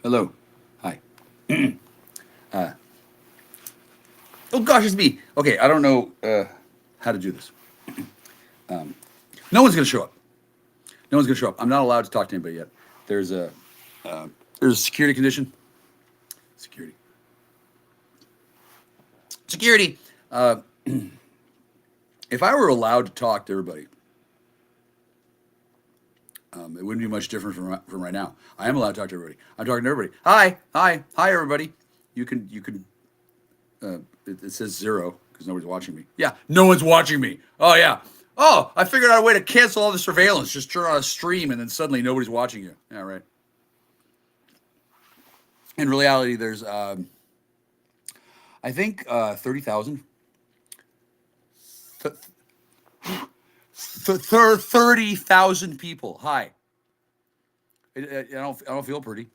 Hello. Hi. Oh gosh, it's me. Okay, I don't know how to do this. No one's gonna show up. No one's gonna show up. I'm not allowed to talk to anybody yet. There's a there's a security condition. Security. Security. If I were allowed to talk to everybody, it wouldn't be much different from right now. I am allowed to talk to everybody. I'm talking to everybody. Hi, hi, hi, everybody. You can. It says 0 because nobody's watching me. Yeah, no one's watching me. Oh yeah. Oh, I figured out a way to cancel all the surveillance. Just turn on a stream, and then suddenly nobody's watching you. Yeah, right. In reality, there's I think 30,000. 30,000 people. Hi. I don't feel pretty,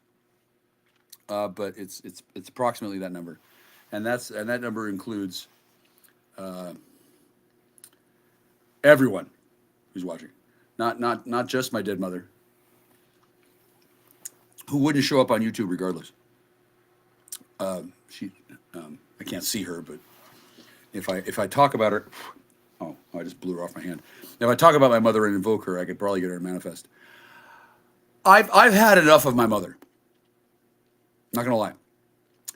but it's approximately that number, and that number includes everyone who's watching, not just my dead mother, who wouldn't show up on YouTube regardless. She, I can't see her, but if I talk about her, oh, I just blew her off my hand. If I talk about my mother and invoke her, I could probably get her to manifest. I've had enough of my mother. Not gonna lie.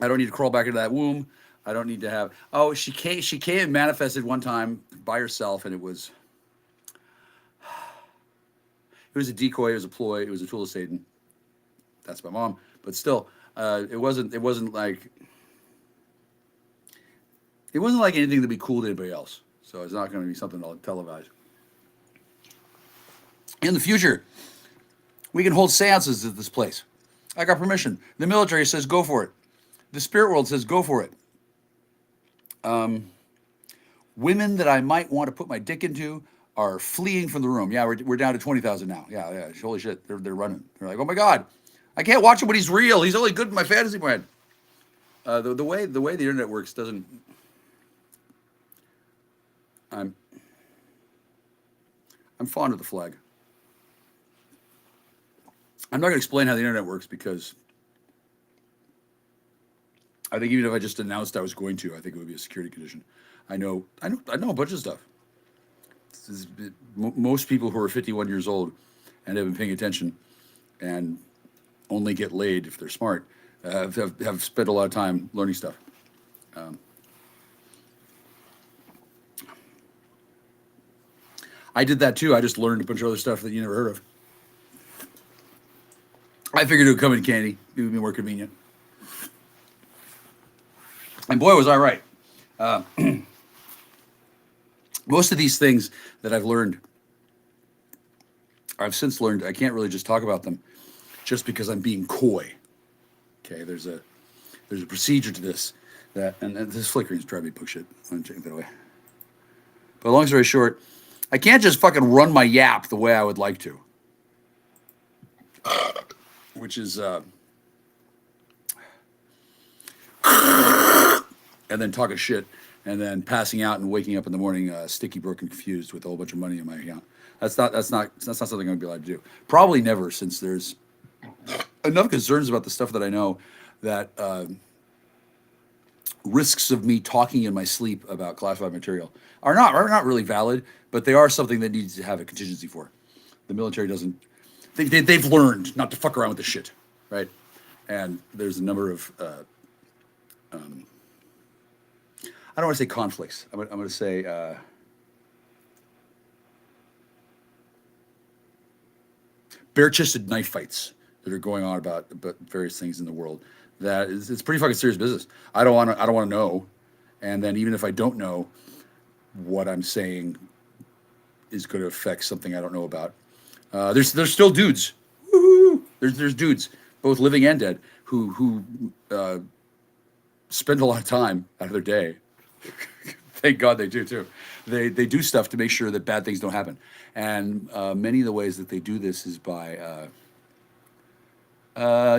I don't need to crawl back into that womb. I don't need to have. Oh, she came and manifested one time by herself, and it was a decoy. It was a ploy. It was a tool of Satan. That's my mom. But still, it wasn't like anything that'd be cool to anybody else. So it's not going to be something I'll televise. In the future, we can hold seances at this place. I got permission. The military says go for it. The spirit world says go for it. Women that I might want to put my dick into are fleeing from the room. Yeah, we're down to 20,000 now. Yeah. Holy shit, they're running. They're like, oh my god, I can't watch him when he's real. He's only good in my fantasy mind. The way the internet works doesn't. I'm fond of the flag. I'm not going to explain how the internet works because I think even if I just announced I was going to, I think it would be a security condition. I know a bunch of stuff. Most people who are 51 years old and have been paying attention and only get laid if they're smart have spent a lot of time learning stuff. I did that too. I just learned a bunch of other stuff that you never heard of. I figured it would come in candy. It would be more convenient. And boy, was I right. Most of these things that I've learned, I've since learned, I can't really just talk about them just because I'm being coy. Okay, there's a procedure to this and this flickering is driving me book shit. I'm taking that away. But long story short, I can't just fucking run my yap the way I would like to. Which is and then talking shit and then passing out and waking up in the morning sticky, broken, confused with a whole bunch of money in my account. That's not something I'm gonna be allowed to do. Probably never, since there's enough concerns about the stuff that I know that risks of me talking in my sleep about classified material are not really valid, but they are something that needs to have a contingency for. The military doesn't. They've learned not to fuck around with this shit, right? And there's a number of I don't want to say conflicts. I'm going to say bare-chested knife fights that are going on about various things in the world. That is, it's pretty fucking serious business. I don't want to know, and then even if I don't know, what I'm saying is going to affect something I don't know about. There's still dudes. Woo-hoo! There's dudes, both living and dead, who spend a lot of time out of their day. Thank God they do too. They do stuff to make sure that bad things don't happen, and many of the ways that they do this is by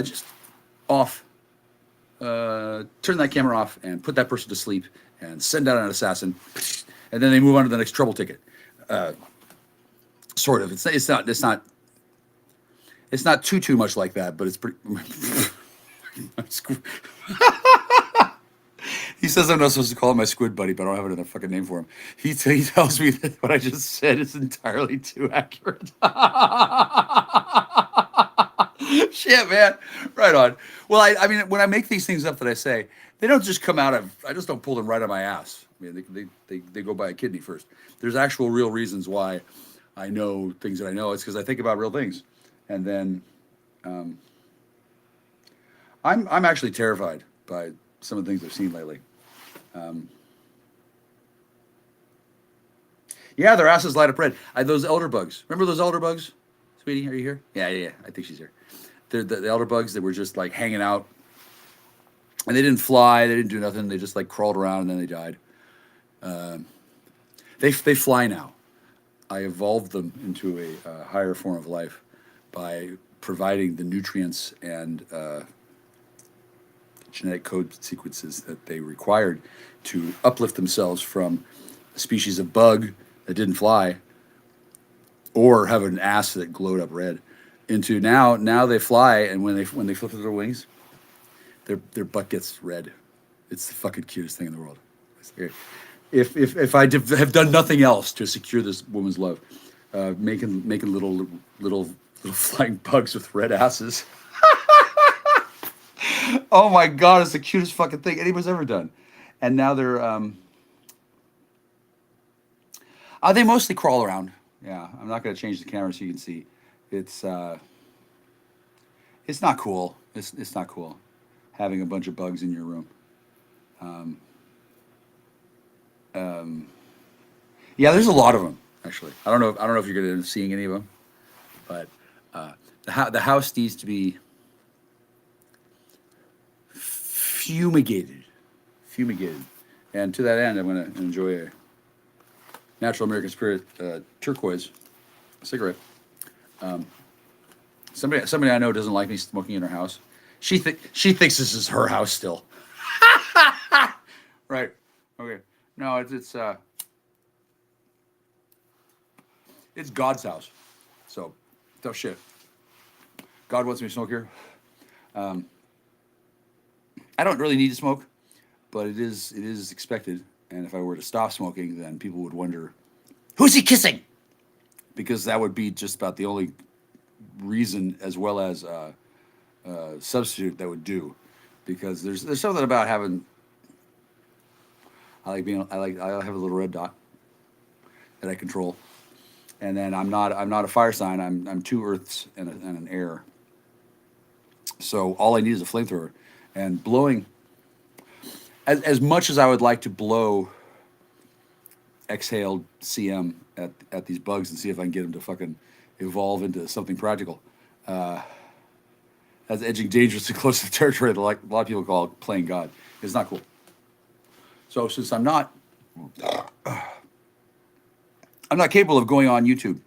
just off. Turn that camera off and put that person to sleep and send out an assassin, and then they move on to the next trouble ticket. Sort of. It's not too much like that, but it's pretty. He says I'm not supposed to call him my squid buddy, but I don't have another fucking name for him. He tells me that what I just said is entirely too accurate. Shit, man. Right on. Well, I mean, when I make these things up that I say, they don't just come out of, I just don't pull them right out of my ass. I mean, they go by a kidney first. There's actual real reasons why I know things that I know. It's because I think about real things. And then I'm actually terrified by some of the things I've seen lately. Yeah, their asses light up red. Those elder bugs. Remember those elder bugs? Sweetie, are you here? Yeah. I think she's here. They're the elder bugs that were just like hanging out. And they didn't fly. They didn't do nothing. They just like crawled around and then they died. They fly now. I evolved them into a higher form of life by providing the nutrients and genetic code sequences that they required to uplift themselves from a species of bug that didn't fly or have an ass that glowed up red into now they fly, and when they flip their wings, their butt gets red. It's the fucking cutest thing in the world. If I have done nothing else to secure this woman's love, making little flying bugs with red asses. Oh my god, it's the cutest fucking thing anybody's ever done. And now they mostly crawl around. Yeah, I'm not going to change the camera so you can see. It's not cool. It's not cool having a bunch of bugs in your room. Yeah, there's a lot of them actually. I don't know if you're going to end up seeing any of them, but the house needs to be fumigated. And to that end, I'm going to enjoy a Natural American Spirit turquoise cigarette. Somebody I know doesn't like me smoking in her house. She thinks this is her house still. Right. Okay. No, it's God's house. So tough shit. God wants me to smoke here. I don't really need to smoke, but it is expected. And if I were to stop smoking, then people would wonder, who's he kissing? Because that would be just about the only reason, as well as substitute, that would do. Because there's something about having. I have a little red dot that I control, and then I'm not a fire sign. I'm two earths and an air. So all I need is a flamethrower, and blowing. As much as I would like to blow exhaled CM at these bugs and see if I can get them to fucking evolve into something practical, that's edging dangerously close to the territory that a lot of people call playing God. It's not cool. So since I'm not capable of going on YouTube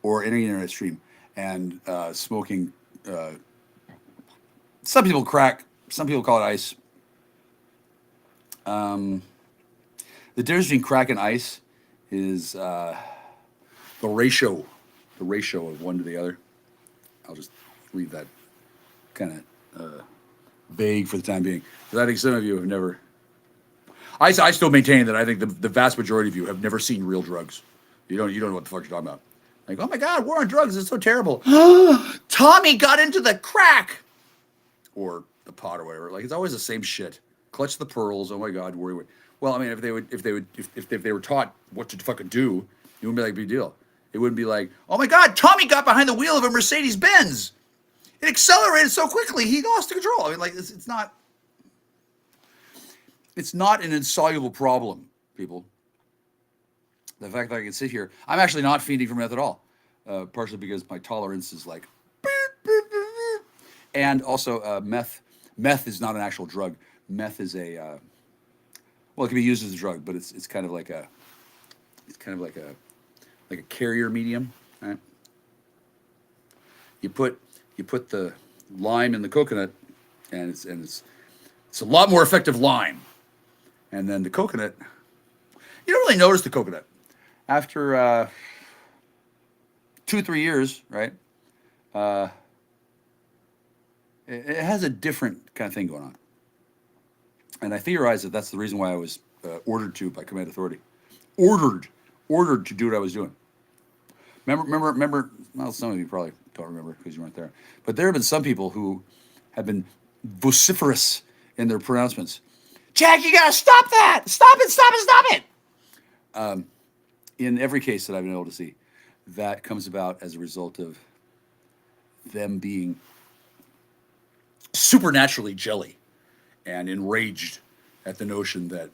or any internet stream and smoking, some people crack, some people call it ice. The difference between crack and ice is the ratio of one to the other. I'll just leave that kind of vague for the time being, because I think some of you have never. I still maintain that I think the vast majority of you have never seen real drugs. You don't know what the fuck you're talking about. Like, oh my God, war on drugs is so terrible. Tommy got into the crack or the pot or whatever. Like, it's always the same shit. Clutch the pearls. Oh my God, worry. Well, I mean, if they were taught what to fucking do, it wouldn't be like a big deal. It wouldn't be like, oh my God, Tommy got behind the wheel of a Mercedes Benz. It accelerated so quickly he lost control. I mean, like, it's not an insoluble problem, people. The fact that I can sit here, I'm actually not fiending for meth at all, partially because my tolerance is like, and also meth is not an actual drug. Meth is a well, it can be used as a drug, but it's kind of like a carrier medium, right? You put the lime in the coconut, and it's a lot more effective lime. And then the coconut, you don't really notice the coconut after 2-3 years, right? It has a different kind of thing going on. And I theorize that that's the reason why I was ordered to by command authority. Ordered, ordered to do what I was doing. Remember. Well, some of you probably don't remember because you weren't there. But there have been some people who have been vociferous in their pronouncements. Jack, you gotta stop that! Stop it! Stop it! Stop it! In every case that I've been able to see, that comes about as a result of them being supernaturally jelly and enraged at the notion that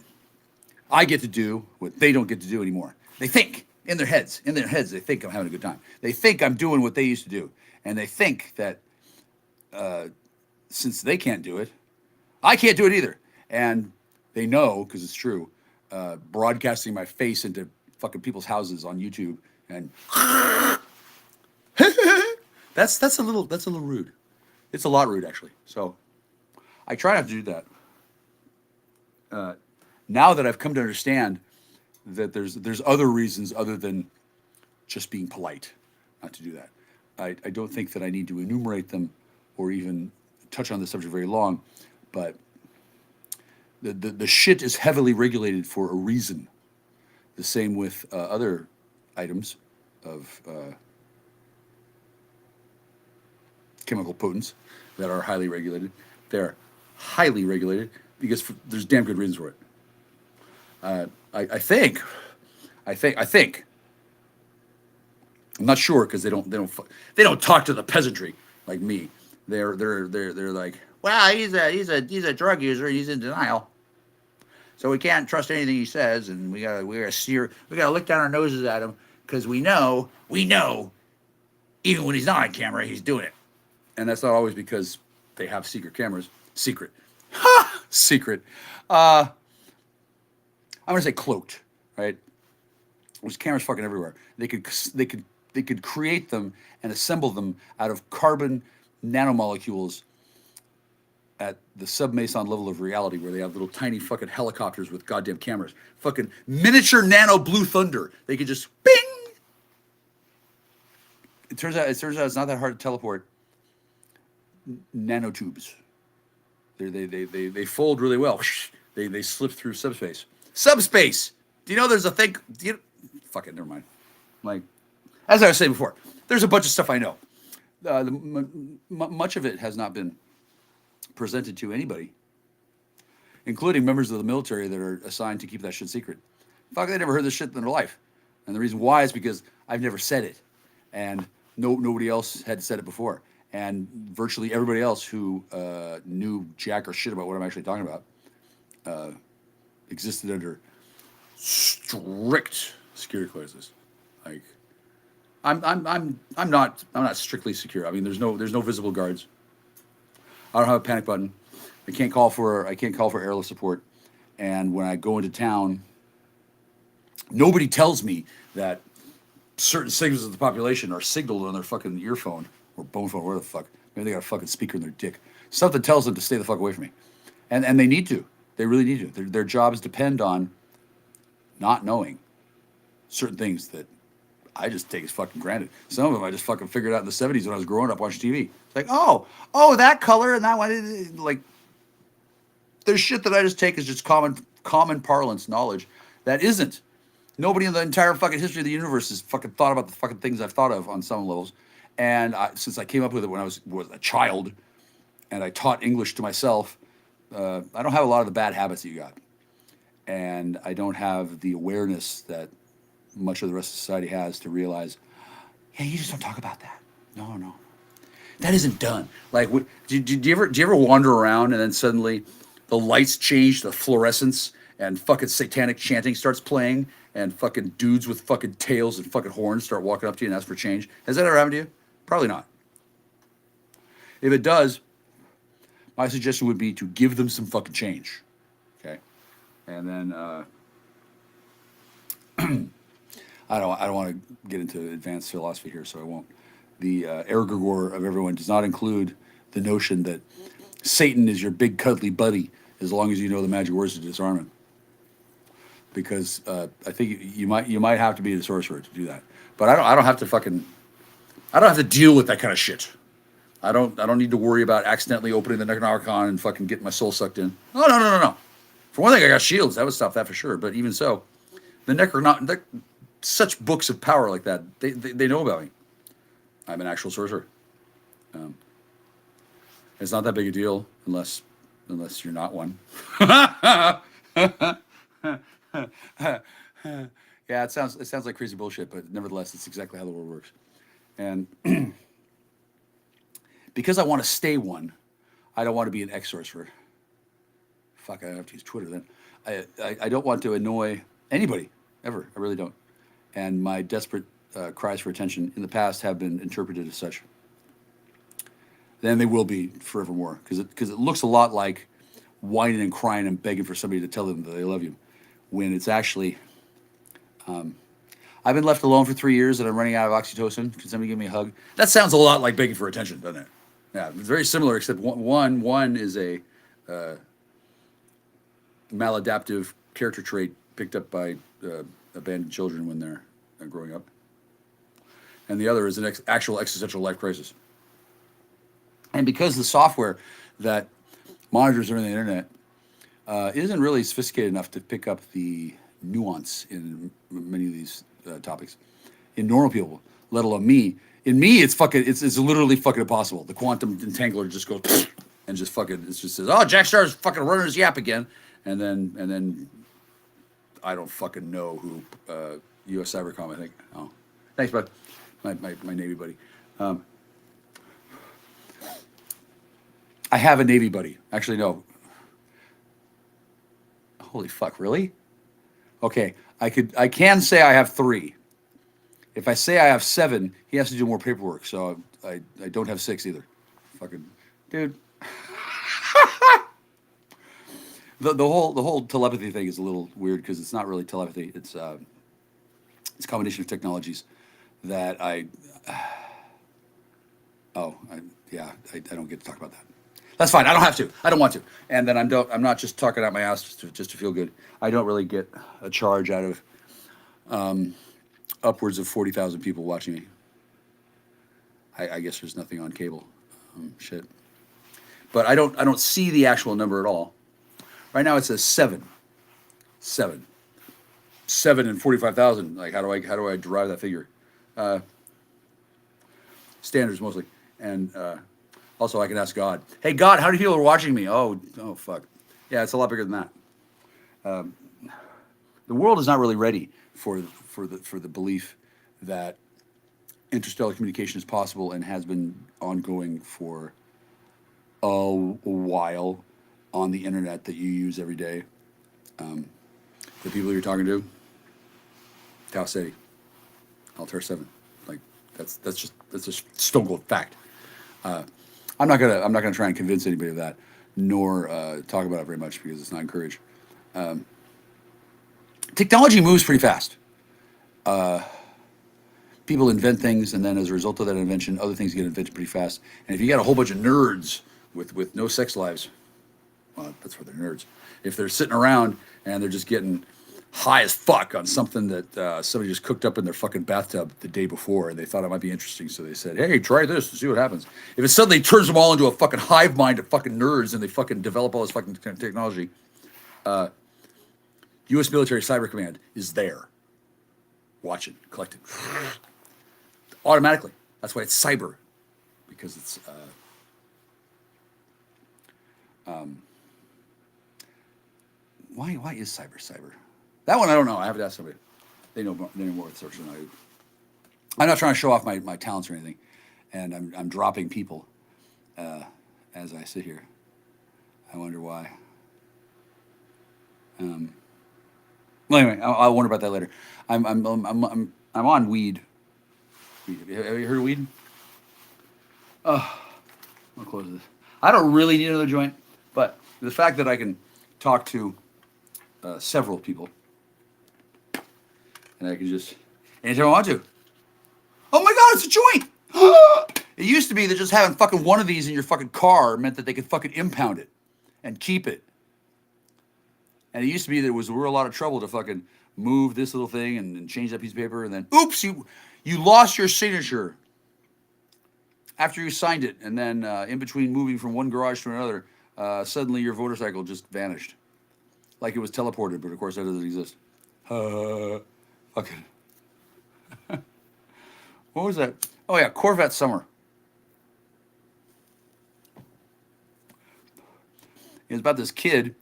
I get to do what they don't get to do anymore. They think in their heads, they think I'm having a good time. They think I'm doing what they used to do. And they think that since they can't do it, I can't do it either. And they know, because it's true, broadcasting my face into fucking people's houses on YouTube and that's a little rude. It's a lot rude, actually. So I try not to do that. Now that I've come to understand that there's other reasons other than just being polite not to do that. I don't think that I need to enumerate them or even touch on the subject very long, but the shit is heavily regulated for a reason. The same with other items of chemical potents that are highly regulated. They're highly regulated because there's damn good reasons for it. I think. I'm not sure because they don't talk to the peasantry like me. They're like, well, he's a drug user. He's in denial, so we can't trust anything he says, and we gotta look down our noses at him because we know even when he's not on camera, he's doing it. And that's not always because they have secret cameras. Secret. I'm gonna say cloaked, right? There's cameras fucking everywhere. They could create them and assemble them out of carbon nanomolecules at the submeson level of reality, where they have little tiny fucking helicopters with goddamn cameras, fucking miniature nano blue thunder. They could just bing. It turns out it's not that hard to teleport nanotubes. They fold really well. They slip through subspace. Subspace. Do you know there's a thing? Fuck it, never mind. Like, as I was saying before, there's a bunch of stuff I know. Much of it has not been presented to anybody, including members of the military that are assigned to keep that shit secret. Fuck, they never heard this shit in their life. And the reason why is because I've never said it. And nobody else had said it before. And virtually everybody else who knew jack or shit about what I'm actually talking about existed under strict security clearances. Like, I'm not strictly secure. I mean, there's no visible guards. I don't have a panic button. I can't call for airlift support. And when I go into town, nobody tells me that certain segments of the population are signaled on their fucking earphone or bone phone, whatever the fuck. Maybe they got a fucking speaker in their dick. Something tells them to stay the fuck away from me. And they need to. They really need to. Their jobs depend on not knowing certain things that I just take as fucking granted. Some of them I just fucking figured out in the 70s when I was growing up watching TV. It's like, oh, that color and that one. Like, there's shit that I just take as just common parlance knowledge that isn't. Nobody in the entire fucking history of the universe has fucking thought about the fucking things I've thought of on some levels. And since I came up with it when I was a child and I taught English to myself, I don't have a lot of the bad habits that you got. And I don't have the awareness that much of the rest of society has to realize, yeah, you just don't talk about that. No. That isn't done. Like, do you ever wander around and then suddenly the lights change to fluorescence and fucking satanic chanting starts playing and fucking dudes with fucking tails and fucking horns start walking up to you and ask for change? Has that ever happened to you? Probably not. If it does, my suggestion would be to give them some fucking change. Okay? And then I don't want to get into advanced philosophy here, so I won't. The egregore of everyone does not include the notion that Satan is your big cuddly buddy as long as you know the magic words to disarm him. Because I think you might have to be a sorcerer to do that. But I don't have to deal with that kind of shit. I don't need to worry about accidentally opening the Necronomicon and fucking getting my soul sucked in. Oh no. For one thing, I got shields. That would stop that for sure. But even so, the Necronomicon, such books of power like that, they know about me. I'm an actual sorcerer. It's not that big a deal unless you're not one. Yeah, it sounds like crazy bullshit, but nevertheless, it's exactly how the world works. And because I want to stay one, I don't want to be an ex-sorcerer. Fuck, I have to use Twitter then. I don't want to annoy anybody ever. I really don't. And my desperate cries for attention in the past have been interpreted as such. Then they will be forevermore, because it looks a lot like whining and crying and begging for somebody to tell them that they love you, when it's actually, I've been left alone for 3 years and I'm running out of oxytocin. Can somebody give me a hug? That sounds a lot like begging for attention, doesn't it? Yeah, it's very similar, except one is a maladaptive character trait picked up by abandoned children when they're growing up, and the other is an actual existential life crisis. And because the software that monitors around the internet isn't really sophisticated enough to pick up the nuance in many of these topics in normal people, let alone me. In me, it's literally fucking impossible. The quantum entangler just goes and just fucking, it just says, oh, Jack Starr's fucking running his yap again, and then I don't fucking know who U.S. Cybercom, I think. Oh, thanks, bud. My Navy buddy. I have a Navy buddy. Actually, no. Holy fuck, really? Okay, I can say I have 3. If I say I have 7, he has to do more paperwork, so I don't have 6 either. Fucking dude. The whole telepathy thing is a little weird because it's not really telepathy. It's a combination of technologies that I don't get to talk about that. That's fine. I don't have to. I don't want to. And then I'm not just talking out my ass just to feel good. I don't really get a charge out of upwards of 40,000 people watching me. I guess there's nothing on cable. Shit. But I don't see the actual number at all. Right now it says 7 and 45,000. Like how do I derive that figure? Standards mostly. And also I can ask God, hey God, how many people are watching me? Oh fuck. Yeah, it's a lot bigger than that. The world is not really ready for the belief that interstellar communication is possible and has been ongoing for a while on the internet that you use every day. The people you're talking to, Tau Ceti, Altair 7, like that's just stone cold fact. I'm not gonna try and convince anybody of that, nor talk about it very much because it's not encouraged. Technology moves pretty fast. People invent things, and then as a result of that invention, other things get invented pretty fast. And if you got a whole bunch of nerds with no sex lives, well, that's where they're nerds. If they're sitting around and they're just getting high as fuck on something that somebody just cooked up in their fucking bathtub the day before, and they thought it might be interesting, so they said, hey, try this and see what happens. If it suddenly turns them all into a fucking hive mind of fucking nerds and they fucking develop all this fucking technology, U.S. Military Cyber Command is there, watching, collecting, automatically. That's why it's cyber, because it's why is cyber? That one I don't know. I have to ask somebody. They know more with search than I do. I'm not trying to show off my talents or anything, and I'm dropping people as I sit here. I wonder why. Well, anyway, I'll wonder about that later. I'm on weed. Have you heard of weed? Oh, I'll close this. I don't really need another joint, but the fact that I can talk to several people, and I can just anytime I want to. Oh my God, it's a joint! It used to be that just having fucking one of these in your fucking car meant that they could fucking impound it and keep it. And it used to be that it was a real lot of trouble to fucking move this little thing and change that piece of paper, and then oops, you lost your signature. after you signed it, and then in between moving from one garage to another, suddenly your motorcycle just vanished, like it was teleported. But of course, that doesn't exist. Fucking. What was that? Oh yeah, Corvette Summer. It was about this kid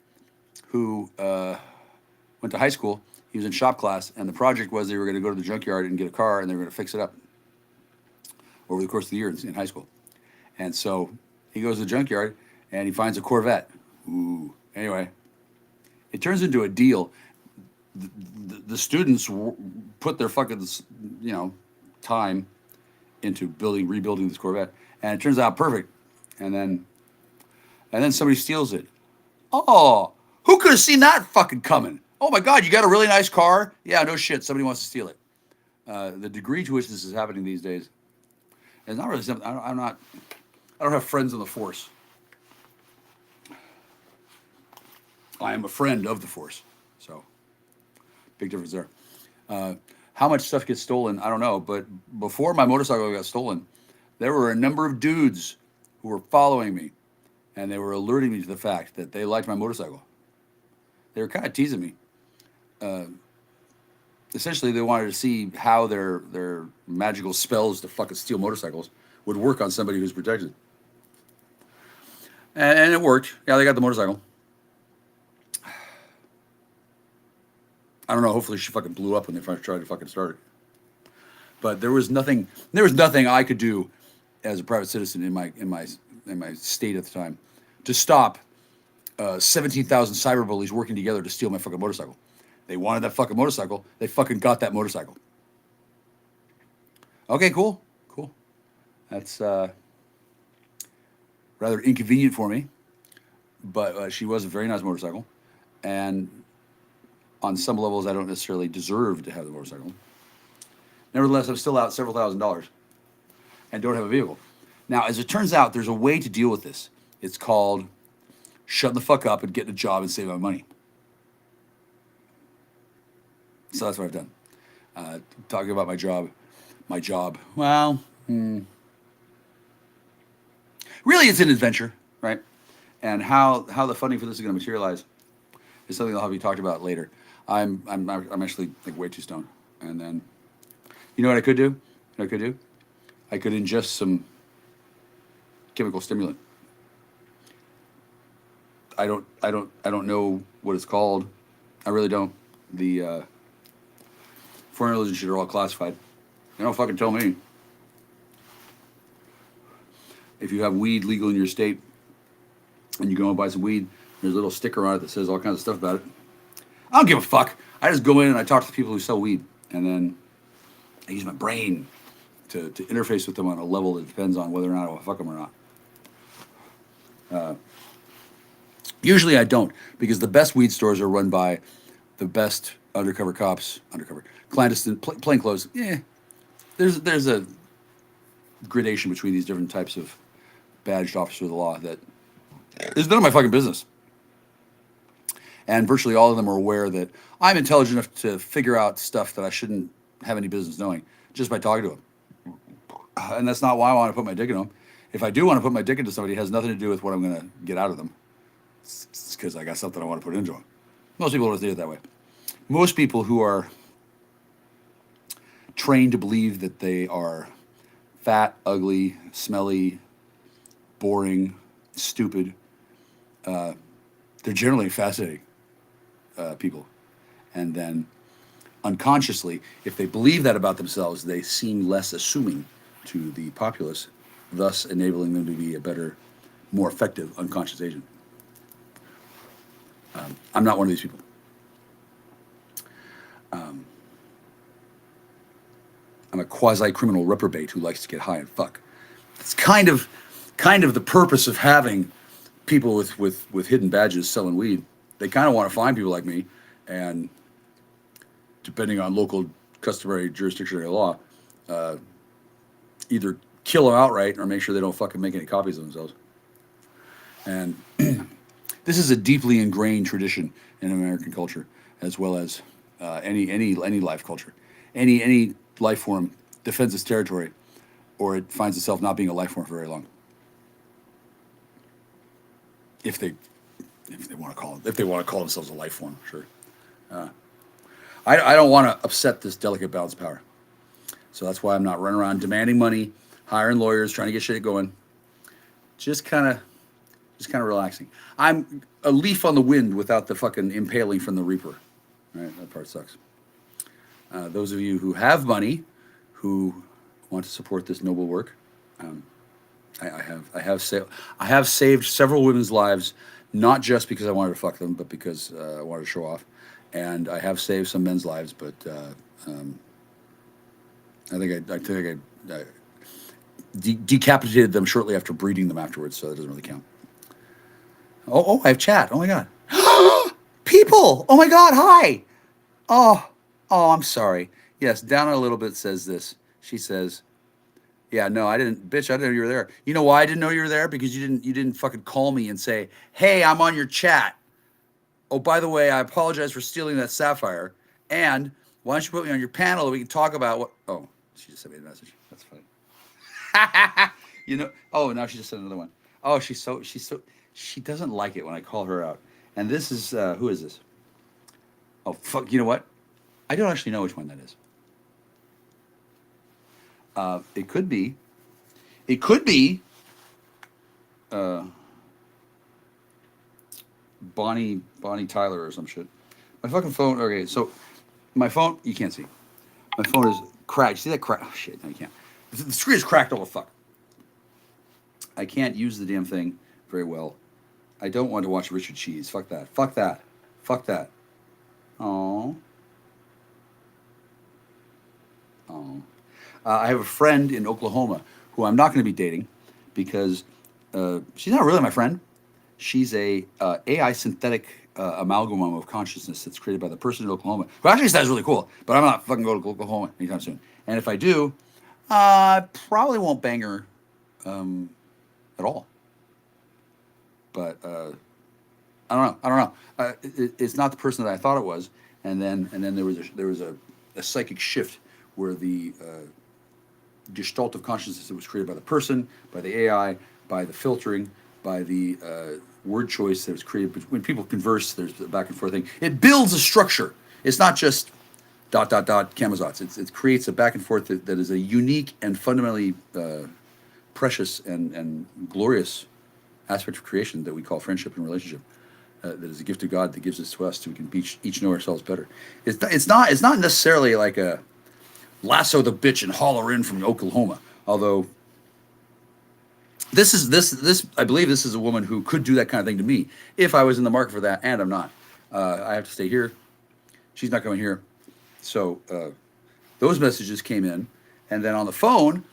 who went to high school. He was in shop class, and the project was they were going to go to the junkyard and get a car, and they were going to fix it up over the course of the year in high school. And so he goes to the junkyard, and he finds a Corvette. Ooh. Anyway, it turns into a deal. The students put their fucking, time into rebuilding this Corvette, and it turns out perfect. And then somebody steals it. Oh, who could have seen that fucking coming? Oh my God, you got a really nice car? Yeah, no shit. Somebody wants to steal it. The degree to which this is happening these days is not really something. I don't have friends in the force. I am a friend of the force. So, big difference there. How much stuff gets stolen, I don't know. But before my motorcycle got stolen, there were a number of dudes who were following me, and they were alerting me to the fact that they liked my motorcycle. They were kind of teasing me. Essentially, they wanted to see how their magical spells to fucking steal motorcycles would work on somebody who's protected. And it worked. Yeah, they got the motorcycle. I don't know. Hopefully, she fucking blew up when they tried to fucking start it. But there was nothing I could do as a private citizen in my state at the time to stop 17,000 cyberbullies working together to steal my fucking motorcycle. They wanted that fucking motorcycle. They fucking got that motorcycle. Okay, cool. That's rather inconvenient for me, but she was a very nice motorcycle, and on some levels, I don't necessarily deserve to have the motorcycle. Nevertheless, I'm still out several $1,000s and don't have a vehicle. Now, as it turns out, there's a way to deal with this. It's called shutting the fuck up and getting a job and saving my money. So that's what I've done. Talking about my job. Well, really, it's an adventure, right? And how the funding for this is going to materialize is something that'll have to be talked about later. I'm actually way too stoned. And then, you know what I could do? I could ingest some chemical stimulant. I don't know what it's called. I really don't. The foreign religion shit are all classified. They don't fucking tell me. If you have weed legal in your state and you go and buy some weed, there's a little sticker on it that says all kinds of stuff about it. I don't give a fuck. I just go in and I talk to the people who sell weed, and then I use my brain to interface with them on a level that depends on whether or not I will fuck them or not. Usually I don't, because the best weed stores are run by the best undercover cops, clandestine, plainclothes. Yeah, there's a gradation between these different types of badged officer of the law that is none of my fucking business. And virtually all of them are aware that I'm intelligent enough to figure out stuff that I shouldn't have any business knowing just by talking to them. And that's not why I want to put my dick in them. If I do want to put my dick into somebody, it has nothing to do with what I'm going to get out of them. It's because I got something I want to put into them. Most people don't see it that way. Most people who are trained to believe that they are fat, ugly, smelly, boring, stupid, they're generally fascinating people. And then unconsciously, if they believe that about themselves, they seem less assuming to the populace, thus enabling them to be a better, more effective unconscious agent. I'm not one of these people. I'm a quasi-criminal reprobate who likes to get high and fuck. It's kind of the purpose of having people with hidden badges selling weed. They kind of want to find people like me, and depending on local customary jurisdictionary law, either kill them outright or make sure they don't fucking make any copies of themselves. And this is a deeply ingrained tradition in American culture, as well as any life culture. Any life form defends its territory or it finds itself not being a life form for very long. If they want to call themselves a life form, sure. I don't want to upset this delicate balance of power, so that's why I'm not running around demanding money, hiring lawyers, trying to get shit going. Just kind of relaxing. I'm a leaf on the wind without the fucking impaling from the reaper. Right, that part sucks. Those of you who have money, who want to support this noble work, I have saved several women's lives, not just because I wanted to fuck them, but because I wanted to show off, and I have saved some men's lives, but I think I decapitated them shortly after breeding them afterwards, so that doesn't really count. Oh, I have chat. Oh my god, people! Oh my god, hi. Oh, I'm sorry. Yes, down a little bit says this. She says, "Yeah, no, I didn't, bitch. I didn't know you were there. You know why I didn't know you were there? Because you didn't fucking call me and say, hey, I'm on your chat. Oh, by the way, I apologize for stealing that sapphire. And why don't you put me on your panel and we can talk about what?" Oh, she just sent me a message. That's funny. Oh, now she just sent another one. Oh, she doesn't like it when I call her out. And this is, who is this? Oh, fuck, you know what? I don't actually know which one that is. It could be Bonnie Tyler or some shit. My fucking phone, okay, so my phone, you can't see. My phone is cracked. See that crack? Oh, shit, no, you can't. The screen is cracked all the fuck. I can't use the damn thing very well. I don't want to watch Richard Cheese. Fuck that. Fuck that. Fuck that. Oh. Oh. I have a friend in Oklahoma who I'm not going to be dating because she's not really my friend. She's a AI synthetic amalgam of consciousness that's created by the person in Oklahoma, who actually sounds really cool, but I'm not fucking going to Oklahoma anytime soon. And if I do, I probably won't bang her at all. But I don't know. It's not the person that I thought it was. And then there was a psychic shift where the gestalt of consciousness that was created by the person, by the AI, by the filtering, by the word choice that was created. When people converse, there's the back and forth thing. It builds a structure. It's not just ... Camazotz. It creates a back and forth that is a unique and fundamentally precious and glorious aspect of creation that we call friendship and relationship. That is a gift of God that gives us to us so we can each know ourselves better. It's not necessarily like a lasso the bitch and haul her in from Oklahoma. Although this I believe this is a woman who could do that kind of thing to me if I was in the market for that, and I'm not. I have to stay here. She's not coming here. So those messages came in, and then on the phone,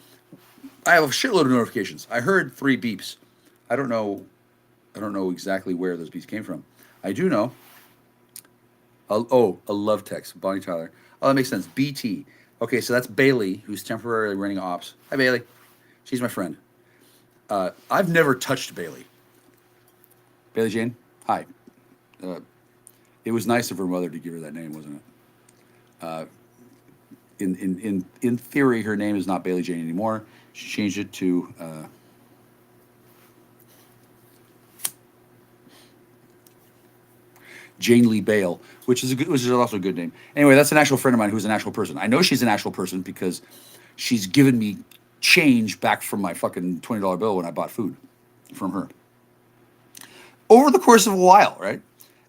I have a shitload of notifications. I heard 3 beeps. I don't know exactly where those beeps came from. I do know. A love text, Bonnie Tyler. Oh, that makes sense. BT. Okay, so that's Bailey, who's temporarily running ops. Hi, Bailey. She's my friend. I've never touched Bailey. Bailey Jane. Hi. It was nice of her mother to give her that name, wasn't it? In theory, her name is not Bailey Jane anymore. She changed it to Jane Lee Bale, which is also a good name. Anyway, that's an actual friend of mine who's an actual person. I know she's an actual person because she's given me change back from my fucking $20 bill when I bought food from her over the course of a while, right?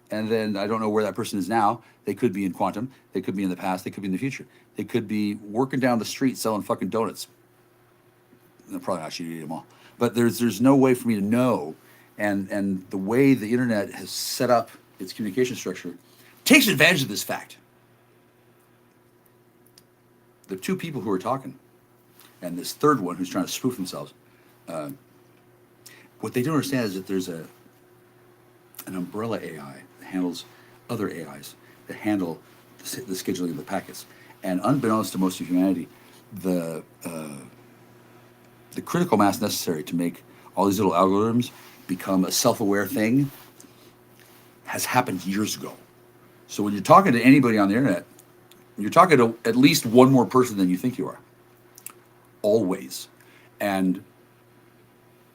And then I don't know where that person is now. They could be in quantum. They could be in the past. They could be in the future. They could be working down the street selling fucking donuts. No, probably not. She'd eat them all. But there's no way for me to know. And the way the internet has set up its communication structure takes advantage of this fact. The 2 people who are talking, and this third one who's trying to spoof themselves, what they don't understand is that there's an umbrella AI that handles other AIs that handle the scheduling of the packets. And unbeknownst to most of humanity, the critical mass necessary to make all these little algorithms become a self-aware thing has happened years ago. So when you're talking to anybody on the internet, you're talking to at least one more person than you think you are. Always. And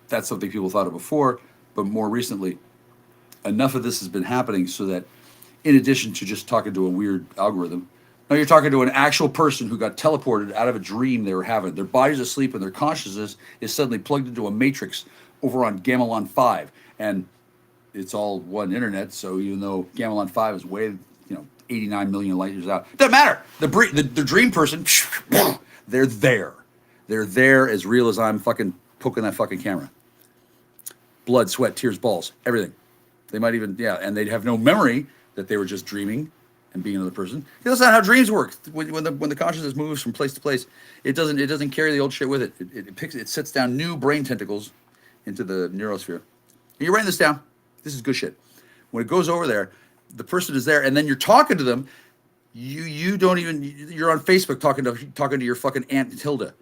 that's something people thought of before, but more recently, enough of this has been happening so that in addition to just talking to a weird algorithm, now you're talking to an actual person who got teleported out of a dream they were having. Their body's asleep and their consciousness is suddenly plugged into a matrix over on Gamelon 5. And it's all one internet, so even though Gamelon 5 is way, 89 million light years out, doesn't matter. The dream person, they're there. They're there as real as I'm fucking poking that fucking camera. Blood, sweat, tears, balls, everything. They might even, and they'd have no memory that they were just dreaming and being another person. That's not how dreams work. When the consciousness moves from place to place, it doesn't carry the old shit with it. It sets down new brain tentacles into the neurosphere. And you're writing this down. This is good shit. When it goes over there, the person is there, and then you're talking to them. You're on Facebook talking to your fucking Aunt Hilda.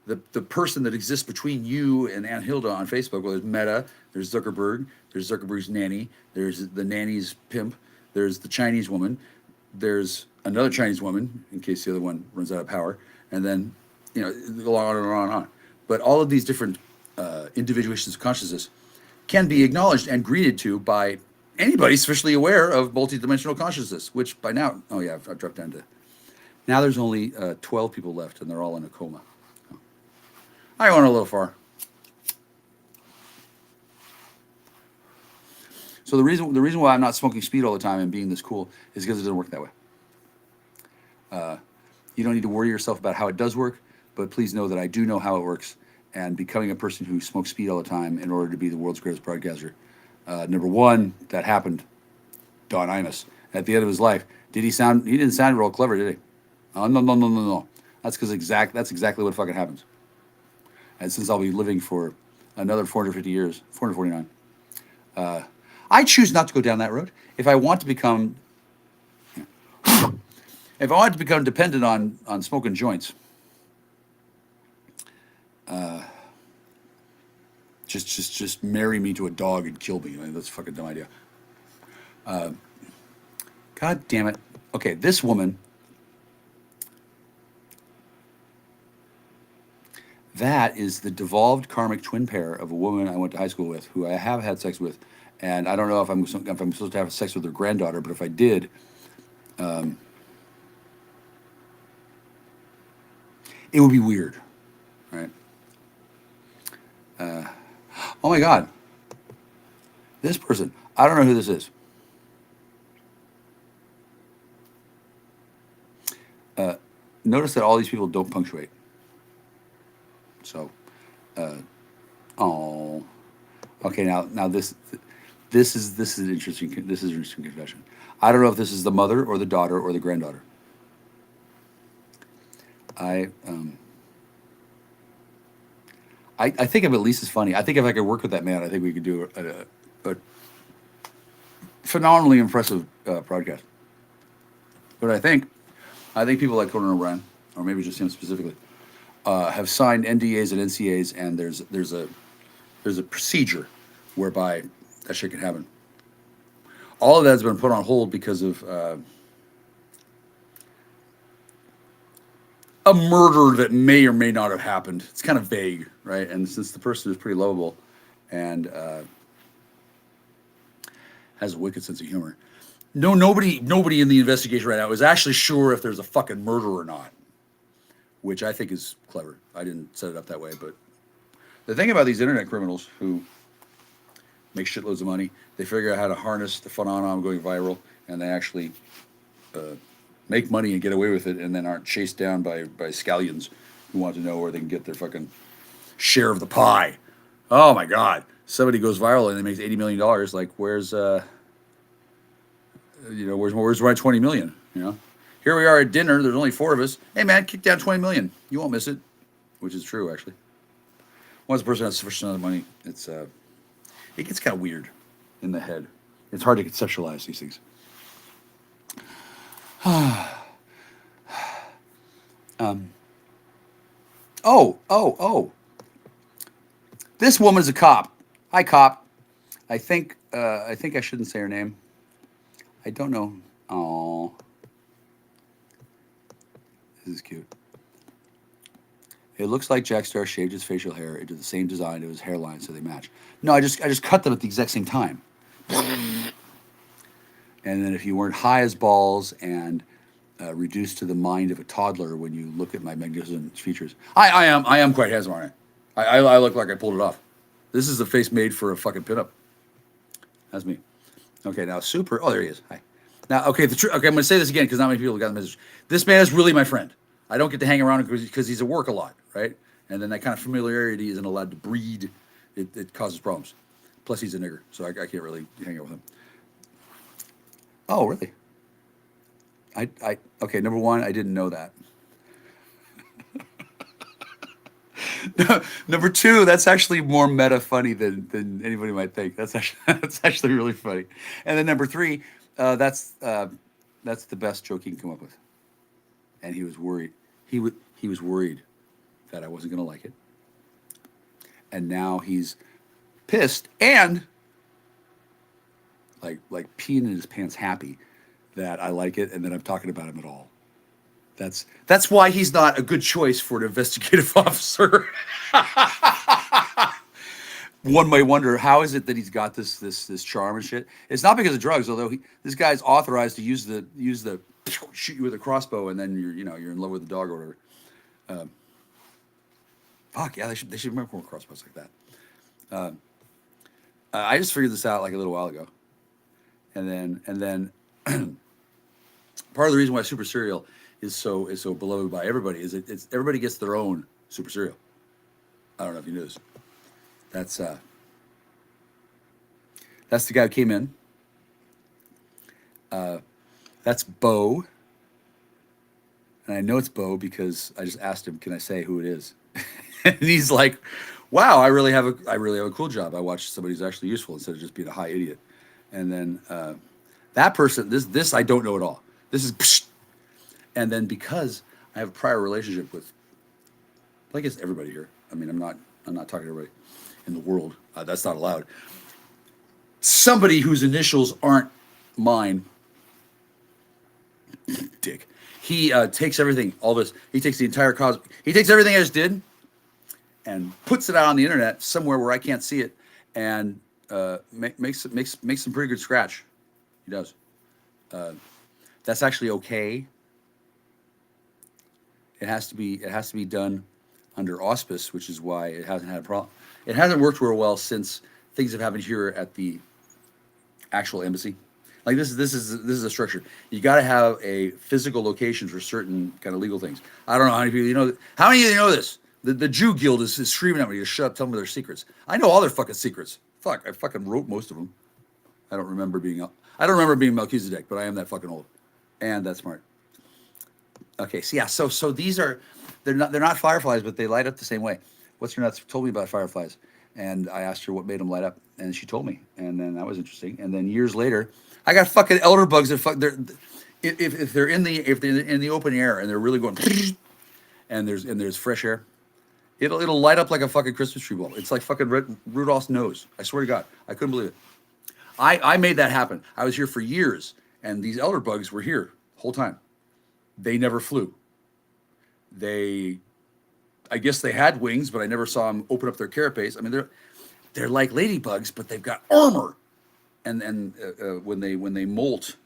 The person that exists between you and Aunt Hilda on Facebook. Well, there's Meta, there's Zuckerberg, there's Zuckerberg's nanny, there's the nanny's pimp, there's the Chinese woman, there's another Chinese woman in case the other one runs out of power, and then go on and on and on. But all of these different individuations of consciousness can be acknowledged and greeted to by anybody sufficiently aware of multidimensional consciousness. Which by now, I've dropped down to now. There's only 12 people left, and they're all in a coma. I went a little far. So the reason why I'm not smoking speed all the time and being this cool is because it doesn't work that way. You don't need to worry yourself about how it does work, but please know that I do know how it works. And becoming a person who smokes speed all the time in order to be the world's greatest broadcaster, number one, that happened. Don Imus at the end of his life. He didn't sound real clever, did he? No. That's exactly what fucking happens. And since I'll be living for another 450 years, 449, I choose not to go down that road. If I want to become dependent on smoking joints, just marry me to a dog and kill me. That's a fucking dumb idea. God damn it. Okay, this woman. That is the devolved karmic twin pair of a woman I went to high school with, who I have had sex with, and I don't know if I'm supposed to have sex with her granddaughter, but if I did, it would be weird, right? Oh my God, this person, I don't know who this is. Notice that all these people don't punctuate. So, okay. Now this is an interesting confession. I don't know if this is the mother or the daughter or the granddaughter. I think of at least as funny. I think if I could work with that man, I think we could do a phenomenally impressive broadcast. But I think people like Conan O'Brien, or maybe just him specifically, have signed NDAs and NCAs, and there's a procedure whereby that shit can happen. All of that has been put on hold because of a murder that may or may not have happened. It's kind of vague, right? And since the person is pretty lovable and has a wicked sense of humor, nobody in the investigation right now is actually sure if there's a fucking murder or not, which I think is clever. I didn't set it up that way, but the thing about these internet criminals who make shitloads of money, they figure out how to harness the phenomenon going viral, and they actually make money and get away with it, and then aren't chased down by scallions who want to know where they can get their fucking share of the pie. Oh my God. Somebody goes viral and they make $80 million. Like, where's my 20 million? Here we are at dinner. There's only 4 of us. Hey man, kick down 20 million. You won't miss it. Which is true, actually. Once a person has sufficient amount of money, it gets kind of weird in the head. It's hard to conceptualize these things. This woman's a cop. Hi, cop. I think I shouldn't say her name. I don't know. Oh, this is cute. It looks like Jack Star shaved his facial hair into the same design of his hairline so they match. No, I just cut them at the exact same time. And then if you weren't high as balls and reduced to the mind of a toddler when you look at my magnificent features, I am quite handsome, aren't I? I look like I pulled it off. This is the face made for a fucking pinup. That's me. Okay, now super. Oh, there he is. Hi. Now, okay, okay, I'm going to say this again because not many people got the message. This man is really my friend. I don't get to hang around because he's at work a lot, right? And then that kind of familiarity isn't allowed to breed. It causes problems. Plus, he's a nigger, so I can't really hang out with him. Oh, really? Okay, number one, I didn't know that. Number two, that's actually more meta funny than anybody might think. That's actually really funny. And then number three, that's the best joke he can come up with. And he was worried. He was worried that I wasn't going to like it. And now he's pissed and like peeing in his pants happy that I like it and that I'm talking about him at all. That's why he's not a good choice for an investigative officer. One might wonder, how is it that he's got this charm and shit? It's not because of drugs, although this guy's authorized to use the shoot you with a crossbow and then you're in love with the dog or whatever. Fuck yeah, they should make more crossbows like that. I just figured this out like a little while ago, and then part of the reason why Super Cereal is so beloved by everybody is it's everybody gets their own Super Cereal. I don't know if you knew this. That's the guy who came in. That's Bo, and I know it's Bo because I just asked him, "Can I say who it is?" And he's like, "Wow, I really have a cool job. I watch somebody who's actually useful instead of just being a high idiot." And then that person, this I don't know at all. This is, psh. And then because I have a prior relationship with, I guess everybody here. I mean, I'm not talking to everybody in the world. That's not allowed. Somebody whose initials aren't mine. Dick. He takes everything, all this. He takes the entire cause. He takes everything I just did and puts it out on the internet somewhere where I can't see it, and makes some pretty good scratch. He does. That's actually okay. It has to be done under auspice, which is why it hasn't had a problem. It hasn't worked real well since things have happened here at the actual embassy. Like this is a structure. You got to have a physical location for certain kind of legal things. I don't know how many people you know. How many of you know this? The Jew Guild is screaming at me to shut up, tell me their secrets. I know all their fucking secrets. Fuck, I fucking wrote most of them. I don't remember being Melchizedek, but I am that fucking old and that smart. Okay, so yeah, so these are they're not fireflies, but they light up the same way. What's your nuts told me about fireflies, and I asked her what made them light up, and she told me, and then that was interesting. And then years later, I got fucking elder bugs that if they're in the open air and they're really going and there's fresh air, it'll light up like a fucking Christmas tree bulb. It's like fucking Rudolph's nose. I swear to God, I couldn't believe it. I made that happen. I was here for years, and these elder bugs were here the whole time. They never flew. I guess they had wings, but I never saw them open up their carapace. I mean, they're like ladybugs, but they've got armor. And when they molt,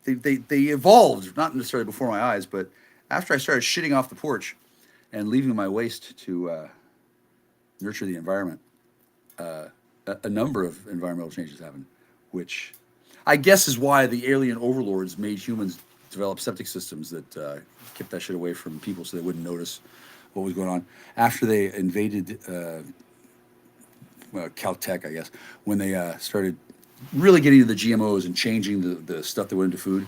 they evolved, not necessarily before my eyes, but after I started shitting off the porch and leaving my waste to nurture the environment, a number of environmental changes happened, which I guess is why the alien overlords made humans develop septic systems that kept that shit away from people so they wouldn't notice what was going on. After they invaded Caltech, I guess, when they started really getting into the GMOs and changing the stuff that went into food,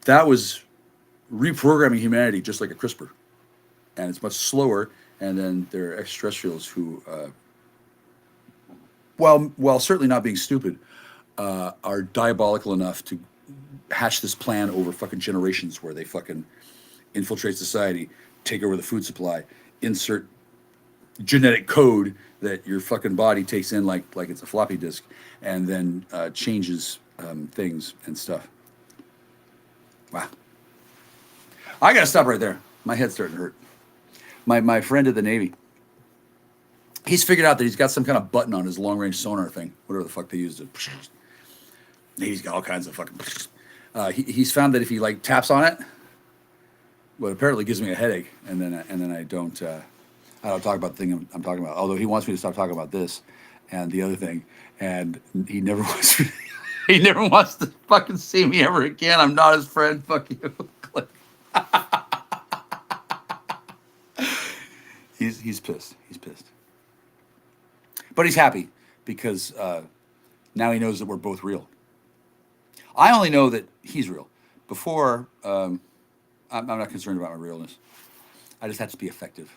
that was reprogramming humanity just like a CRISPR. And it's much slower, and then there are extraterrestrials who, while certainly not being stupid, are diabolical enough to hatch this plan over fucking generations where they fucking infiltrate society, take over the food supply, insert genetic code that your fucking body takes in like it's a floppy disk, and then changes things and stuff. Wow. I gotta stop right there. My head's starting to hurt. My friend at the Navy, he's figured out that he's got some kind of button on his long range sonar thing, whatever the fuck they used. Navy's got all kinds of fucking. He's found that if he like taps on it, well, apparently gives me a headache, and then I don't talk about the thing I'm talking about. Although he wants me to stop talking about this and the other thing, and he never wants. He never wants to fucking see me ever again. I'm not his friend. Fuck you. He's pissed. He's pissed. But he's happy because now he knows that we're both real. I only know that he's real. Before, I'm not concerned about my realness. I just have to be effective.